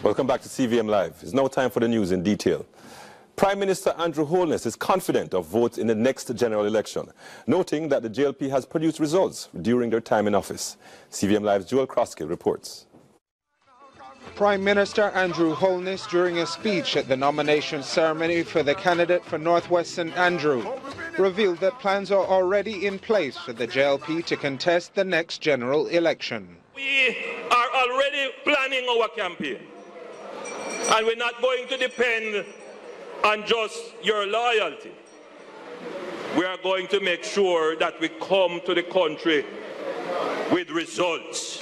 Welcome back to CVM Live. It's now time for the news in detail. Prime Minister Andrew Holness is confident of votes in the next general election, noting that the JLP has produced results during their time in office. CVM Live's Joel Kroskill reports. Prime Minister Andrew Holness, during a speech at the nomination ceremony for the candidate for North West St Andrew, revealed that plans are already in place for the JLP to contest the next general election. We are already planning our campaign, and we're not going to depend on just your loyalty. We are going to make sure that we come to the country with results.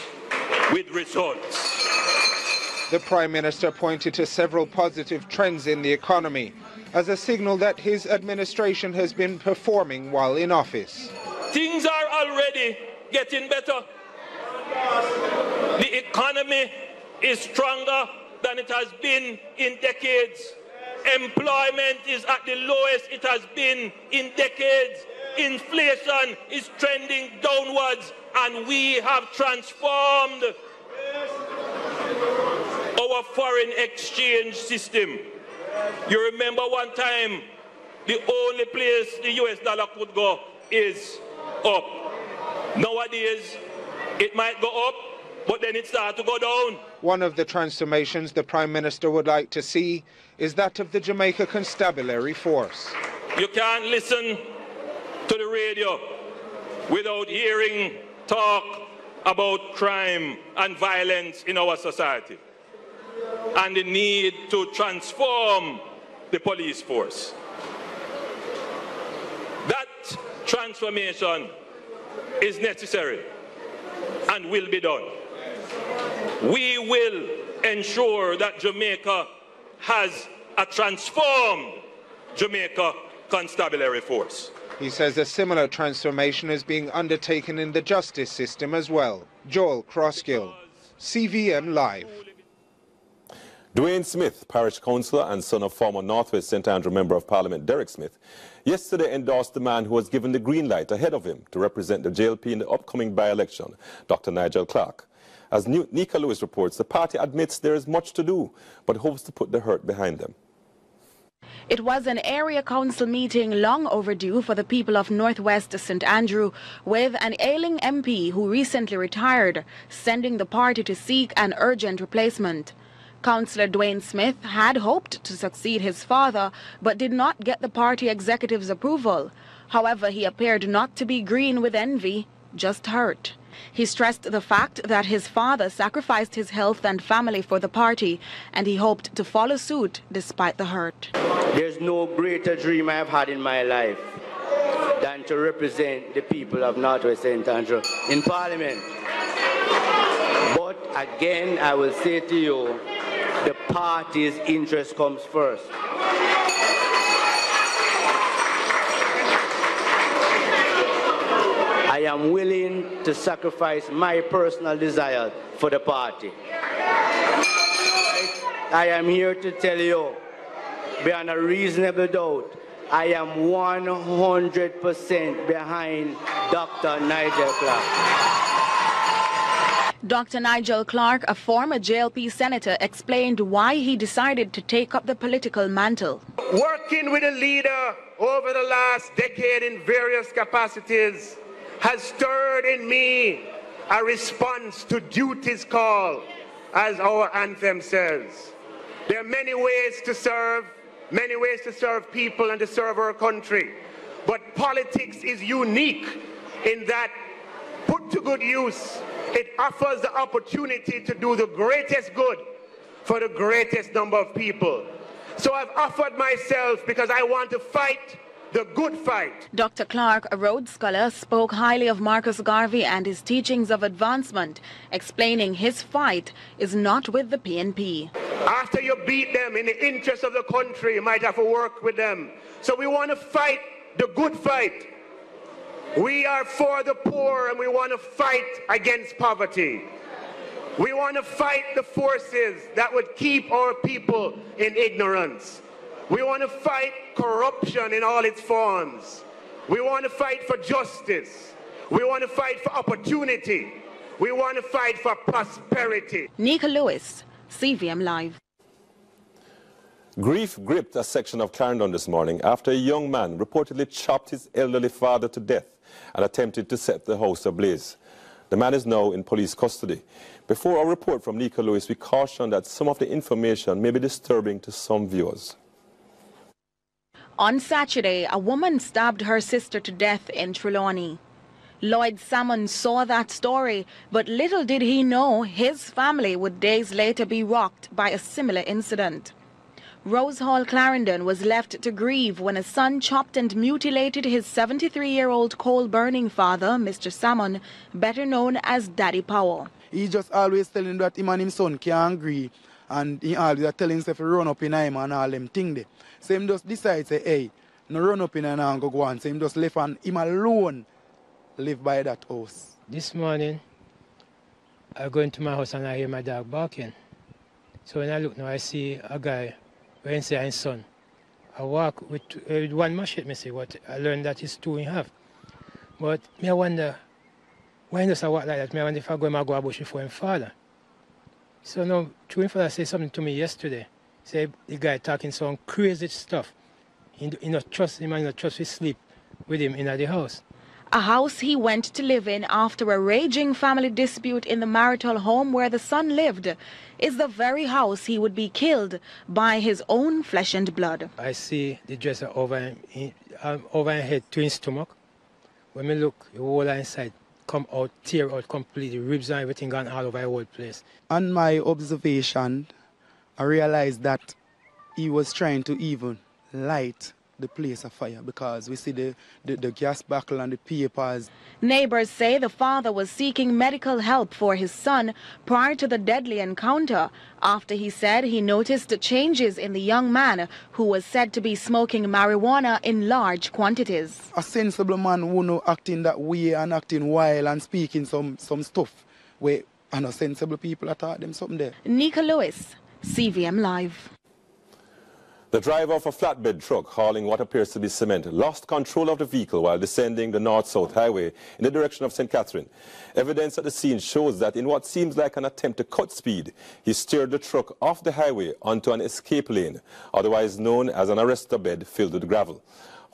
The Prime Minister pointed to several positive trends in the economy as a signal that his administration has been performing while in office. Things are already getting better. The economy is stronger than it has been in decades. Employment is at the lowest it has been in decades. Inflation is trending downwards, and we have transformed our foreign exchange system. You remember one time, the only place the US dollar could go is up. Nowadays, it might go up, but then it starts to go down. One of the transformations the Prime Minister would like to see is that of the Jamaica Constabulary Force. You can't listen to the radio without hearing talk about crime and violence in our society and the need to transform the police force. That transformation is necessary and will be done. We will ensure that Jamaica has a transformed Jamaica Constabulary Force. He says a similar transformation is being undertaken in the justice system as well. Joel Kroskill, CVM Live. Dwayne Smith, parish councillor and son of former North West St Andrew Member of Parliament Derek Smith, yesterday endorsed the man who was given the green light ahead of him to represent the JLP in the upcoming by-election, Dr. Nigel Clark. As Nika Lewis reports, the party admits there is much to do, but hopes to put the hurt behind them. It was an area council meeting long overdue for the people of Northwest St Andrew, with an ailing MP who recently retired, sending the party to seek an urgent replacement. Councillor Dwayne Smith had hoped to succeed his father, but did not get the party executive's approval. However, he appeared not to be green with envy, just hurt. He stressed the fact that his father sacrificed his health and family for the party, and he hoped to follow suit despite the hurt. There's no greater dream I've had in my life than to represent the people of Northwest St Andrew in Parliament. But again, I will say to you, the party's interest comes first. I am willing to sacrifice my personal desire for the party. I am here to tell you, beyond a reasonable doubt, I am 100% behind Dr. Nigel Clark. Dr. Nigel Clark, a former JLP senator, explained why he decided to take up the political mantle. Working with a leader over the last decade in various capacities has stirred in me a response to duty's call, as our anthem says. There are many ways to serve people and to serve our country. But politics is unique in that, put to good use, it offers the opportunity to do the greatest good for the greatest number of people. So I've offered myself because I want to fight the good fight. Dr. Clark, a Rhodes Scholar, spoke highly of Marcus Garvey and his teachings of advancement, explaining his fight is not with the PNP. After you beat them in the interest of the country, you might have to work with them. So we want to fight the good fight. We are for the poor and we want to fight against poverty. We want to fight the forces that would keep our people in ignorance. We want to fight corruption in all its forms. We want to fight for justice. We want to fight for opportunity. We want to fight for prosperity. Nika Lewis, CVM Live. Grief gripped a section of Clarendon this morning after a young man reportedly chopped his elderly father to death and attempted to set the house ablaze. The man is now in police custody. Before our report from Nigel Clark, we caution that some of the information may be disturbing to some viewers. On Saturday, a woman stabbed her sister to death in Trelawney. Lloyd Salmon saw that story, but little did he know his family would days later be rocked by a similar incident. Rose Hall Clarendon was left to grieve when a son chopped and mutilated his 73-year-old coal-burning father, Mr. Salmon, better known as Daddy Powell. He just always telling him that him and his son can't agree, and he always telling himself to run up in him and all them thing there. So him just decide say, hey, no run up in him and go on. So him just left and him alone live by that house. This morning, I go into my house and I hear my dog barking. So when I look now, I see a guy wearing his son. I walk with one machete, see what I learned that it's 2 and a half. But me I wonder, why does I walk like that? Me I wonder if I go a bush before him father. So now, true father said something to me yesterday. Say the guy talking some crazy stuff. He not trust him and not trust his sleep with him in the house. A house he went to live in after a raging family dispute in the marital home where the son lived is the very house he would be killed by his own flesh and blood. I see the dresser over his head to his stomach. When we look, the whole inside come out, tear out completely, ribs and everything gone all over the whole place. On my observation, I realized that he was trying to even light the place of fire because we see the gas buckle and the papers. Neighbors say the father was seeking medical help for his son prior to the deadly encounter after he said he noticed changes in the young man who was said to be smoking marijuana in large quantities. A sensible man who no acting that way and acting wild and speaking some stuff where and sensible people taught them something there. Nigel Clark, CVM Live. The driver of a flatbed truck hauling what appears to be cement lost control of the vehicle while descending the north-south highway in the direction of St. Catherine. Evidence at the scene shows that in what seems like an attempt to cut speed, he steered the truck off the highway onto an escape lane, otherwise known as an arrestor bed filled with gravel.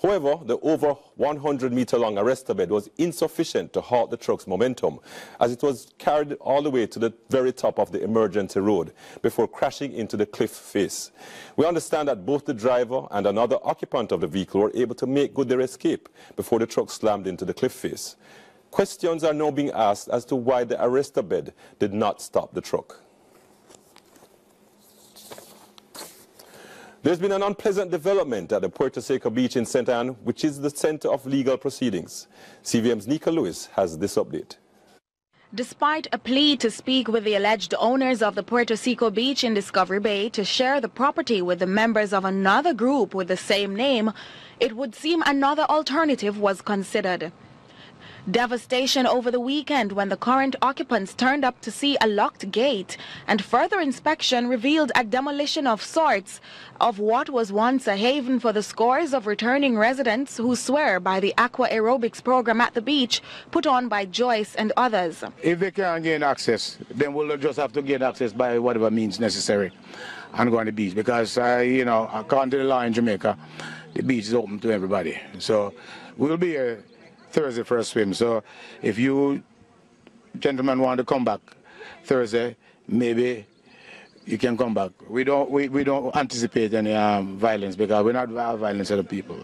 However, the over 100-meter-long arrestor bed was insufficient to halt the truck's momentum, as it was carried all the way to the very top of the emergency road before crashing into the cliff face. We understand that both the driver and another occupant of the vehicle were able to make good their escape before the truck slammed into the cliff face. Questions are now being asked as to why the arrestor bed did not stop the truck. There's been an unpleasant development at the Porto Seco beach in St. Anne, which is the center of legal proceedings. CVM's Nigel Clark has this update. Despite a plea to speak with the alleged owners of the Porto Seco beach in Discovery Bay to share the property with the members of another group with the same name, it would seem another alternative was considered. Devastation over the weekend when the current occupants turned up to see a locked gate, and further inspection revealed a demolition of sorts of what was once a haven for the scores of returning residents who swear by the aqua aerobics program at the beach put on by Joyce and others. If they can't gain access, then we'll just have to gain access by whatever means necessary and go on the beach because, according to the law in Jamaica, the beach is open to everybody. So we'll be here Thursday for a swim. So if you gentlemen want to come back Thursday, maybe you can come back. We don't anticipate any violence because we're not violent to the people.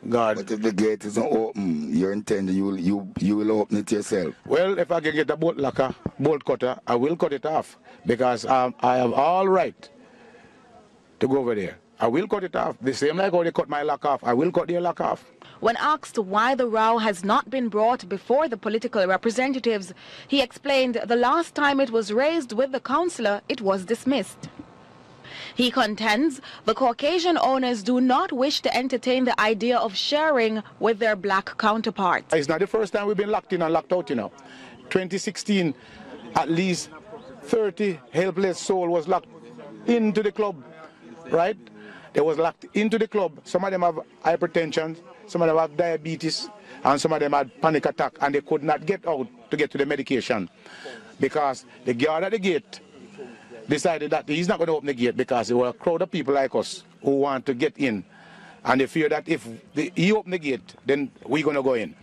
God. But if the gate isn't open, you intend you will open it yourself. Well, if I can get a bolt cutter, I will cut it off because I have all right to go over there. I will cut it off. The same like how they cut my lock off. I will cut their lock off. When asked why the row has not been brought before the political representatives, he explained the last time it was raised with the councillor, it was dismissed. He contends the Caucasian owners do not wish to entertain the idea of sharing with their black counterparts. It's not the first time we've been locked in and locked out, 2016, at least 30 helpless souls was locked into the club, right? They was locked into the club. Some of them have hypertension, some of them have diabetes, and some of them had panic attack, and they could not get out to get to the medication because the guard at the gate decided that he's not going to open the gate because there were a crowd of people like us who want to get in. And they fear that if he open the gate, then we're going to go in.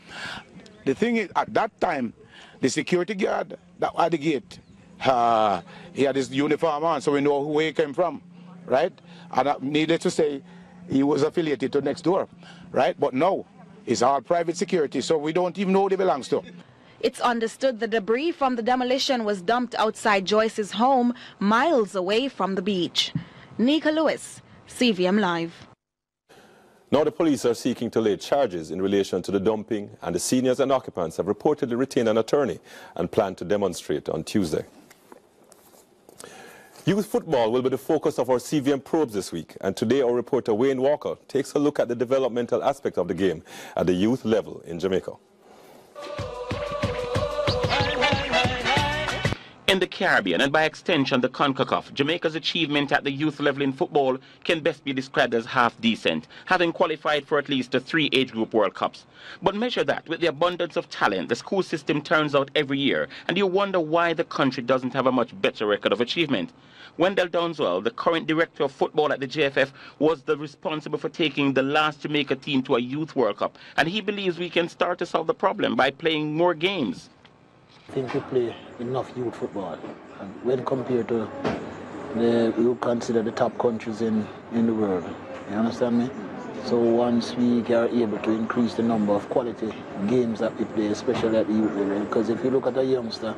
The thing is, at that time, the security guard that at the gate, he had his uniform on, so we know who he came from, right? And needless to say, he was affiliated to next door, right? But no, it's all private security, so we don't even know who they belongs to. It's understood the debris from the demolition was dumped outside Joyce's home, miles away from the beach. Nika Lewis, CVM Live. Now the police are seeking to lay charges in relation to the dumping, and the seniors and occupants have reportedly retained an attorney and plan to demonstrate on Tuesday. Youth football will be the focus of our CVM probes this week, and today our reporter Wayne Walker takes a look at the developmental aspect of the game at the youth level in Jamaica. In the Caribbean, and by extension the CONCACAF, Jamaica's achievement at the youth level in football can best be described as half-decent, having qualified for at least the 3 age group World Cups. But measure that with the abundance of talent the school system turns out every year, and you wonder why the country doesn't have a much better record of achievement. Wendell Downswell, the current director of football at the JFF, was responsible for taking the last Jamaica team to a youth World Cup, and he believes we can start to solve the problem by playing more games. I think we play enough youth football, and when compared to we would consider the top countries in the world. You understand me? So once we are able to increase the number of quality games that we play, especially at the youth level, because if you look at a youngster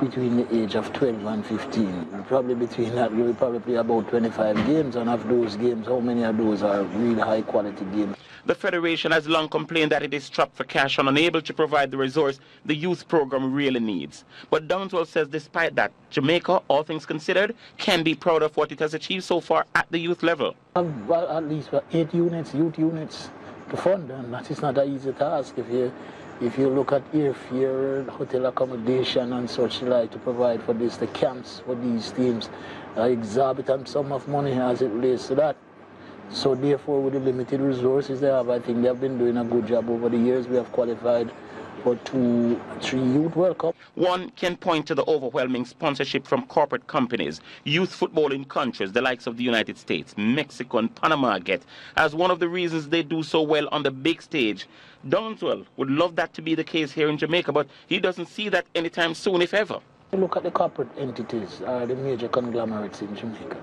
between the age of 12 and 15, probably between that we will probably play about 25 games, and of those games, how many of those are really high quality games? The Federation has long complained that it is strapped for cash and unable to provide the resource the youth program really needs. But Downswell says despite that, Jamaica, all things considered, can be proud of what it has achieved so far at the youth level. Well, at least 8 units, youth units to fund, and that is not an easy task. If you look at airfare, hotel accommodation and such like to provide for this, the camps for these teams, exorbitant sum of money as it relates to that. So therefore, with the limited resources they have, I think they have been doing a good job over the years. We have qualified for 2, 3 Youth World Cup. One can point to the overwhelming sponsorship from corporate companies. Youth football in countries the likes of the United States, Mexico and Panama get as one of the reasons they do so well on the big stage. Downswell would love that to be the case here in Jamaica, but he doesn't see that anytime soon, if ever. Look at the corporate entities, the major conglomerates in Jamaica.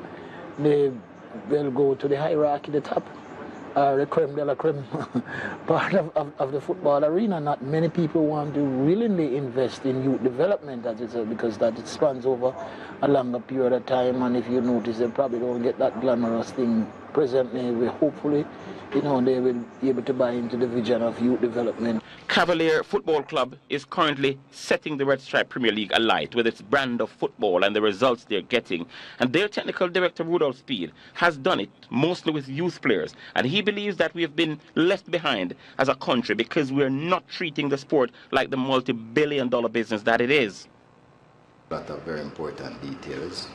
They'll go to the hierarchy, the top, the creme de la creme part of the football arena. Not many people want to willingly invest in youth development, as it's because that it spans over a longer period of time, and if you notice, they probably don't get that glamorous thing presently. Hopefully, they will be able to buy into the vision of youth development. Cavalier Football Club is currently setting the Red Stripe Premier League alight with its brand of football and the results they're getting. And their technical director, Rudolph Speed, has done it mostly with youth players. And he believes that we have been left behind as a country because we're not treating the sport like the multi-billion-dollar business that it is. A lot of very important details,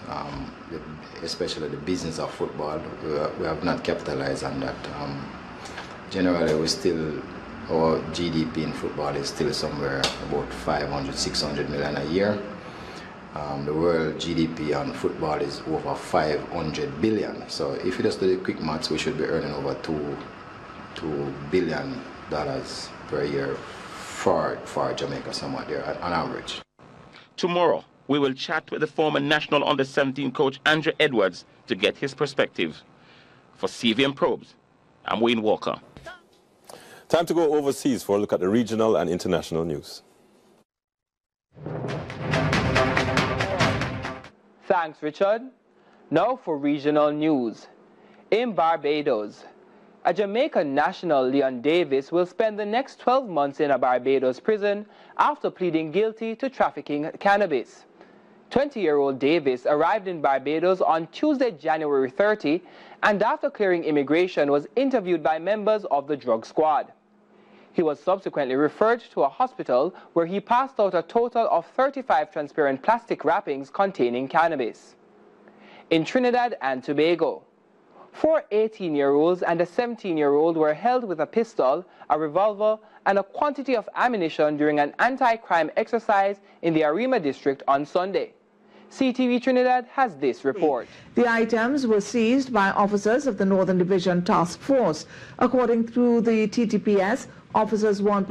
especially the business of football. We have not capitalized on that. Generally, our GDP in football is still somewhere about 500, 600 million a year. The world GDP on football is over 500 billion. So if you just do the quick maths, we should be earning over $2 billion per year for Jamaica, somewhat there on average. Tomorrow, we will chat with the former national under-17 coach Andrew Edwards to get his perspective. For CVM Probes, I'm Wayne Walker. Time to go overseas for a look at the regional and international news. Thanks, Richard. Now for regional news. In Barbados, a Jamaican national, Leon Davis, will spend the next 12 months in a Barbados prison after pleading guilty to trafficking cannabis. 20-year-old Davis arrived in Barbados on Tuesday, January 30, and after clearing immigration was interviewed by members of the drug squad. He was subsequently referred to a hospital where he passed out a total of 35 transparent plastic wrappings containing cannabis. In Trinidad and Tobago, 4 18-year-olds and a 17-year-old were held with a pistol, a revolver, and a quantity of ammunition during an anti-crime exercise in the Arima district on Sunday. CTV Trinidad has this report. The items were seized by officers of the Northern Division Task Force. According to the TTPS, officers were on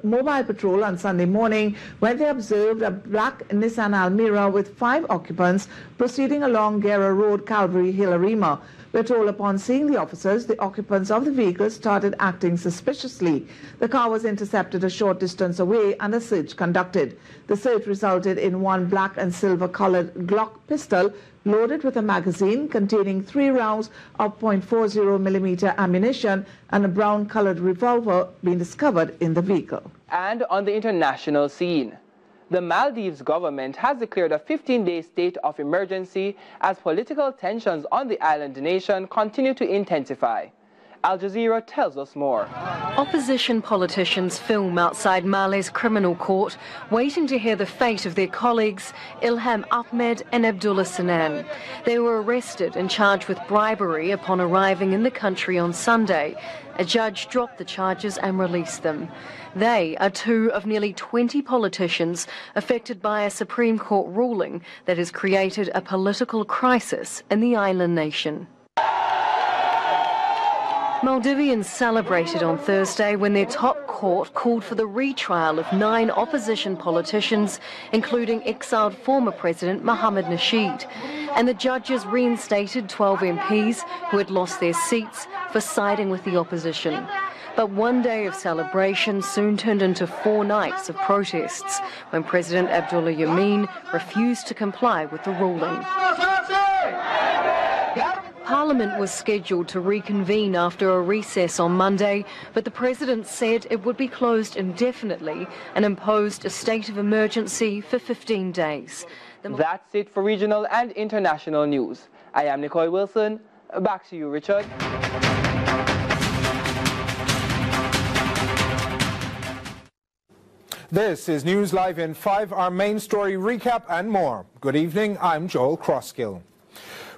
mobile patrol on Sunday morning when they observed a black Nissan Almira with 5 occupants proceeding along Guerra Road, Calvary Hill, Arima. We're told upon seeing the officers, the occupants of the vehicle started acting suspiciously. The car was intercepted a short distance away and a search conducted. The search resulted in 1 black and silver colored Glock pistol loaded with a magazine containing 3 rounds of .40mm ammunition and a brown colored revolver being discovered in the vehicle. And on the international scene, the Maldives government has declared a 15-day state of emergency as political tensions on the island nation continue to intensify. Al Jazeera tells us more. Opposition politicians film outside Male's criminal court, waiting to hear the fate of their colleagues Ilham Ahmed and Abdullah Sinan. They were arrested and charged with bribery upon arriving in the country on Sunday. A judge dropped the charges and released them. They are 2 of nearly 20 politicians affected by a Supreme Court ruling that has created a political crisis in the island nation. Maldivians celebrated on Thursday when their top court called for the retrial of 9 opposition politicians, including exiled former President Mohamed Nasheed. And the judges reinstated 12 MPs who had lost their seats for siding with the opposition. But one day of celebration soon turned into 4 nights of protests when President Abdullah Yameen refused to comply with the ruling. Parliament was scheduled to reconvene after a recess on Monday, but the President said it would be closed indefinitely and imposed a state of emergency for 15 days. That's it for regional and international news. I am Nicole Wilson. Back to you, Richard. This is News Live in 5, our main story recap and more. Good evening, I'm Joel Crosskill.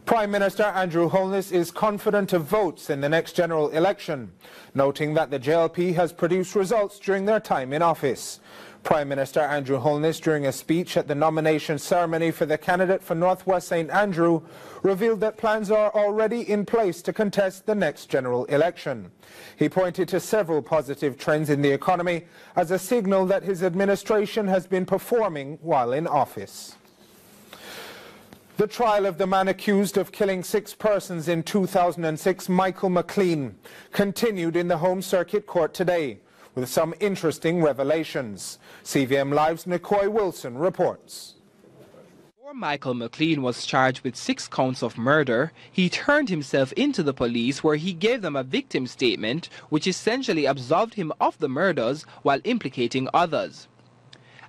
Prime Minister Andrew Holness is confident of votes in the next general election, noting that the JLP has produced results during their time in office. Prime Minister Andrew Holness, during a speech at the nomination ceremony for the candidate for North West St Andrew, revealed that plans are already in place to contest the next general election. He pointed to several positive trends in the economy as a signal that his administration has been performing while in office. The trial of the man accused of killing 6 persons in 2006, Michael McLean, continued in the Home Circuit Court today, with some interesting revelations. CVM Live's Nicole Wilson reports. Before Michael McLean was charged with 6 counts of murder, he turned himself into the police where he gave them a victim statement which essentially absolved him of the murders while implicating others.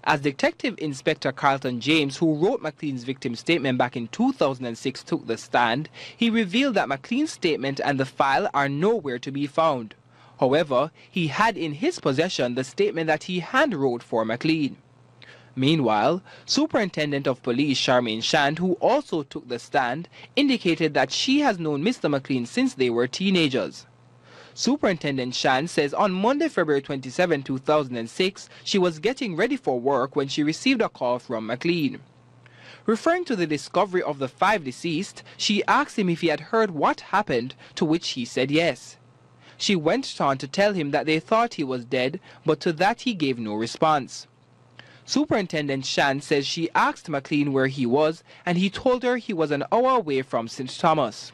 As Detective Inspector Carlton James, who wrote McLean's victim statement back in 2006, took the stand, he revealed that McLean's statement and the file are nowhere to be found. However, he had in his possession the statement that he hand-wrote for McLean. Meanwhile, Superintendent of Police Charmaine Shand, who also took the stand, indicated that she has known Mr. McLean since they were teenagers. Superintendent Shand says on Monday, February 27, 2006, she was getting ready for work when she received a call from McLean. Referring to the discovery of the 5 deceased, she asked him if he had heard what happened, to which he said yes. She went on to tell him that they thought he was dead, but to that he gave no response. Superintendent Shand says she asked McLean where he was, and he told her he was an hour away from St. Thomas.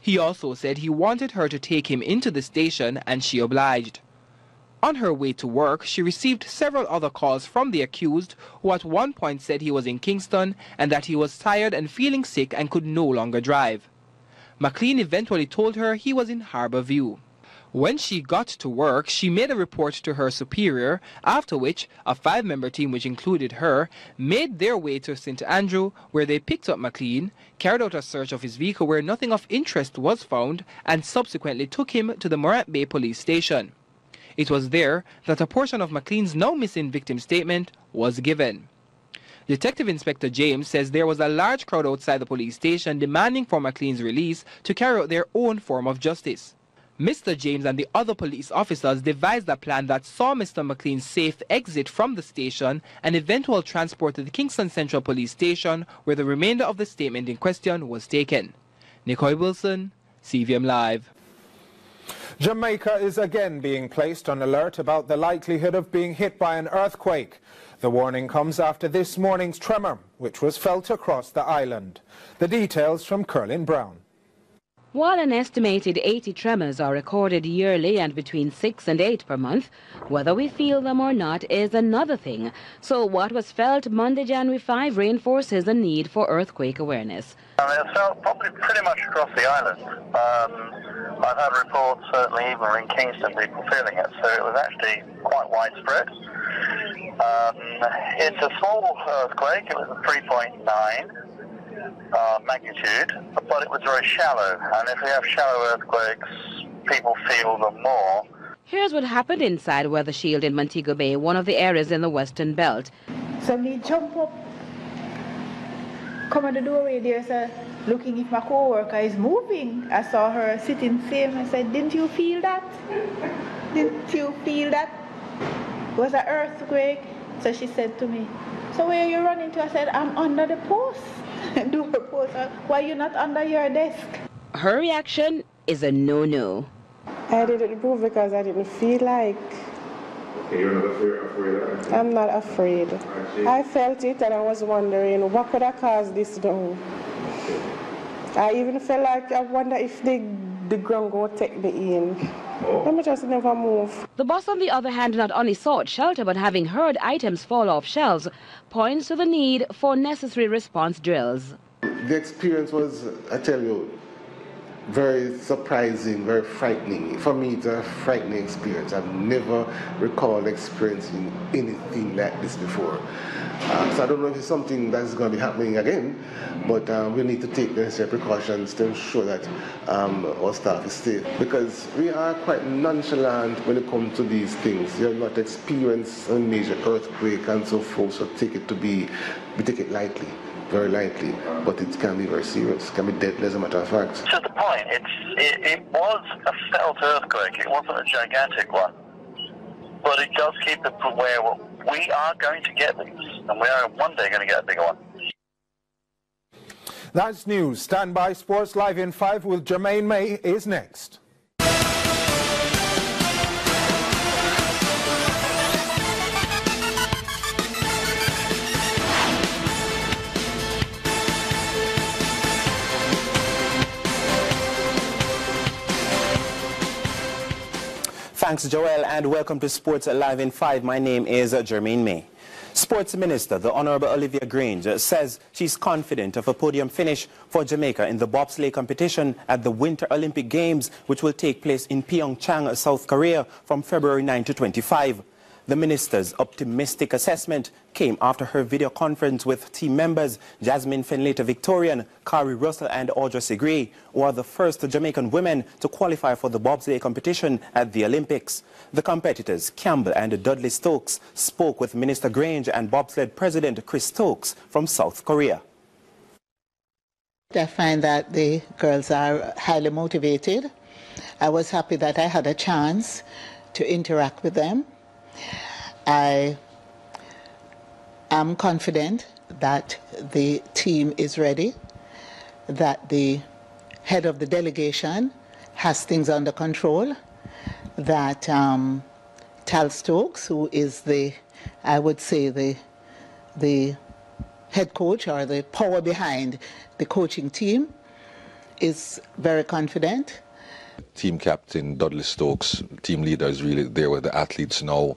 He also said he wanted her to take him into the station, and she obliged. On her way to work, she received several other calls from the accused, who at one point said he was in Kingston and that he was tired and feeling sick and could no longer drive. McLean eventually told her he was in Harbour View. When she got to work, she made a report to her superior, after which a 5-member team, which included her, made their way to St. Andrew, where they picked up McLean, carried out a search of his vehicle where nothing of interest was found, and subsequently took him to the Morant Bay police station. It was there that a portion of McLean's now missing victim statement was given. Detective Inspector James says there was a large crowd outside the police station demanding for McLean's release to carry out their own form of justice. Mr. James and the other police officers devised a plan that saw Mr. McLean's safe exit from the station and eventual transport to the Kingston Central Police Station, where the remainder of the statement in question was taken. Nicoy Wilson, CVM Live. Jamaica is again being placed on alert about the likelihood of being hit by an earthquake. The warning comes after this morning's tremor, which was felt across the island. The details from Curlin Brown. While an estimated 80 tremors are recorded yearly and between 6 and 8 per month, whether we feel them or not is another thing. So what was felt Monday, January 5 reinforces the need for earthquake awareness. It's felt probably pretty much across the island. I've had reports, certainly even in Kingston, people feeling it, so it was actually quite widespread. It's a small earthquake. It was a 3.9. Magnitude, but it was very shallow, and if we have shallow earthquakes, people feel them more. Here's what happened inside Weather Shield in Montego Bay, one of the areas in the Western Belt. So me jump up, come at the doorway there, so looking if my co-worker is moving. I saw her sitting same. I said, didn't you feel that? Didn't you feel that? It was an earthquake. So she said to me, so where are you running to? I said, I'm under the post. Do her post. Why are you not under your desk? Her reaction is a no-no. I didn't move because I didn't feel like. Okay, you're not afraid? I'm not afraid. I felt it and I was wondering what could have caused this down. I even felt like I wonder if the ground will take me in. Let me just never move. The boss, on the other hand, not only sought shelter, but having heard items fall off shelves, points to the need for necessary response drills. The experience was, I tell you, very surprising, very frightening. For me, it's a frightening experience. I've never recalled experiencing anything like this before. So I don't know if it's something that's going to be happening again, but we need to take the necessary precautions to ensure that our staff is safe, because we are quite nonchalant when it comes to these things. You have not experienced a major earthquake and so forth, so we take it lightly. Very lightly, but it can be very serious. It can be deadly, as a matter of fact. To the point, it was a felt earthquake. It wasn't a gigantic one, but it does keep us aware. We are going to get these, and we are one day going to get a bigger one. That's news. Stand by. Sports Live in 5 with Jermaine May is next. Thanks, Joel, and welcome to Sports Live in 5. My name is Jermaine May. Sports Minister, the Honourable Olivia Grange, says she's confident of a podium finish for Jamaica in the bobsleigh competition at the Winter Olympic Games, which will take place in Pyeongchang, South Korea, from February 9 to 25. The minister's optimistic assessment came after her video conference with team members Jasmine Fenlater Victorian, Kari Russell and Audra Segre, who are the first Jamaican women to qualify for the bobsleigh competition at the Olympics. The competitors, Campbell and Dudley Stokes, spoke with Minister Grange and bobsled President Chris Stokes from South Korea. I find that the girls are highly motivated. I was happy that I had a chance to interact with them. I am confident that the team is ready, that the head of the delegation has things under control, that Tal Stokes, who is I would say the head coach or the power behind the coaching team, is very confident. Team captain Dudley Stokes, team leader, is really there with the athletes now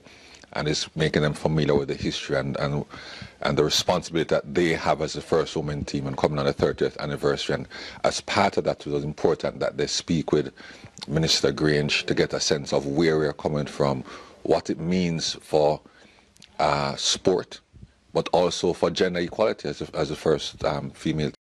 and is making them familiar with the history and the responsibility that they have as the first women team and coming on the 30th anniversary. And as part of that, it was important that they speak with Minister Grange to get a sense of where we're coming from, what it means for sport, but also for gender equality as the first female